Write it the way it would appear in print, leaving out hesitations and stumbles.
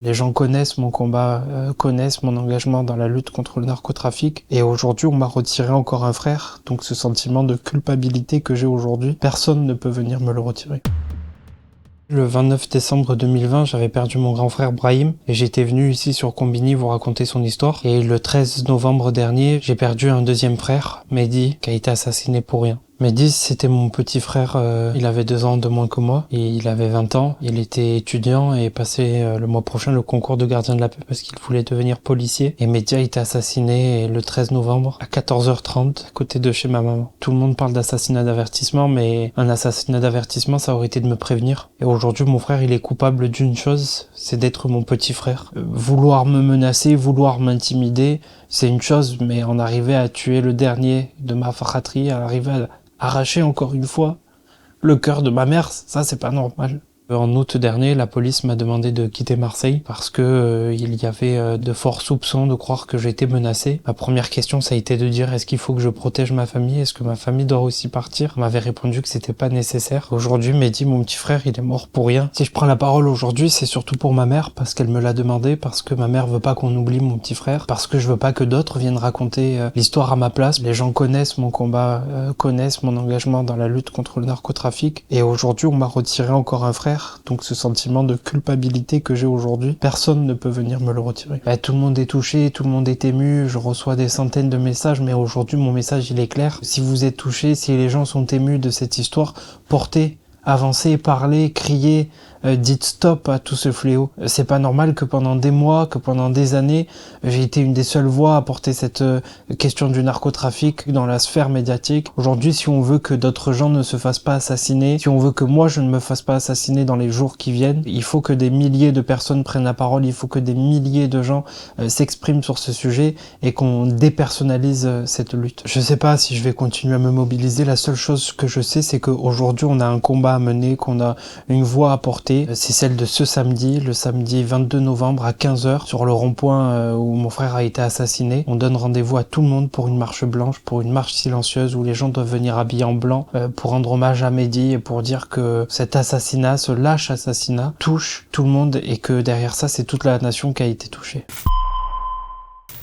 Les gens connaissent mon combat, connaissent mon engagement dans la lutte contre le narcotrafic. Et aujourd'hui, on m'a retiré encore un frère. Donc ce sentiment de culpabilité que j'ai aujourd'hui, personne ne peut venir me le retirer. Le 29 décembre 2020, j'avais perdu mon grand frère Brahim et j'étais venu ici sur Combini vous raconter son histoire. Et le 13 novembre dernier, j'ai perdu un deuxième frère, Mehdi, qui a été assassiné pour rien. Mehdi, c'était mon petit frère, il avait 2 ans de moins que moi, et il avait 20 ans, il était étudiant et passait le mois prochain le concours de gardien de la paix parce qu'il voulait devenir policier. Et Mehdi a été assassiné le 13 novembre à 14h30 à côté de chez ma maman. Tout le monde parle d'assassinat d'avertissement, mais un assassinat d'avertissement, ça aurait été de me prévenir. Et aujourd'hui, mon frère, il est coupable d'une chose, c'est d'être mon petit frère. Vouloir me menacer, vouloir m'intimider, c'est une chose, mais en arriver à tuer le dernier de ma fratrie, à arriver à arracher encore une fois le cœur de ma mère, ça c'est pas normal. En août dernier, la police m'a demandé de quitter Marseille parce que il y avait de forts soupçons de croire que j'étais menacé. Ma première question, ça a été de dire est-ce qu'il faut que je protège ma famille? Est-ce que ma famille doit aussi partir? On m'avait répondu que c'était pas nécessaire. Aujourd'hui, Mehdi, mon petit frère, il est mort pour rien. Si je prends la parole aujourd'hui, c'est surtout pour ma mère parce qu'elle me l'a demandé, parce que ma mère veut pas qu'on oublie mon petit frère, parce que je veux pas que d'autres viennent raconter l'histoire à ma place. Les gens connaissent mon combat, connaissent mon engagement dans la lutte contre le narcotrafic. Et aujourd'hui, on m'a retiré encore un frère. Donc ce sentiment de culpabilité que j'ai aujourd'hui, personne ne peut venir me le retirer. Tout le monde est touché, tout le monde est ému, je reçois des centaines de messages, mais aujourd'hui mon message il est clair. Si vous êtes touché, si les gens sont émus de cette histoire, portez, avancez, parlez, criez, dites stop à tout ce fléau. C'est pas normal que pendant des mois, que pendant des années, j'ai été une des seules voix à porter cette question du narcotrafic dans la sphère médiatique. Aujourd'hui, si on veut que d'autres gens ne se fassent pas assassiner, si on veut que moi je ne me fasse pas assassiner dans les jours qui viennent, il faut que des milliers de personnes prennent la parole, il faut que des milliers de gens s'expriment sur ce sujet et qu'on dépersonnalise cette lutte. Je sais pas si je vais continuer à me mobiliser, la seule chose que je sais, c'est qu'aujourd'hui on a un combat à mener, qu'on a une voix à porter. C'est celle de ce samedi, le samedi 22 novembre à 15h, sur le rond-point où mon frère a été assassiné. On donne rendez-vous à tout le monde pour une marche blanche, pour une marche silencieuse où les gens doivent venir habillés en blanc pour rendre hommage à Mehdi et pour dire que cet assassinat, ce lâche assassinat, touche tout le monde et que derrière ça, c'est toute la nation qui a été touchée.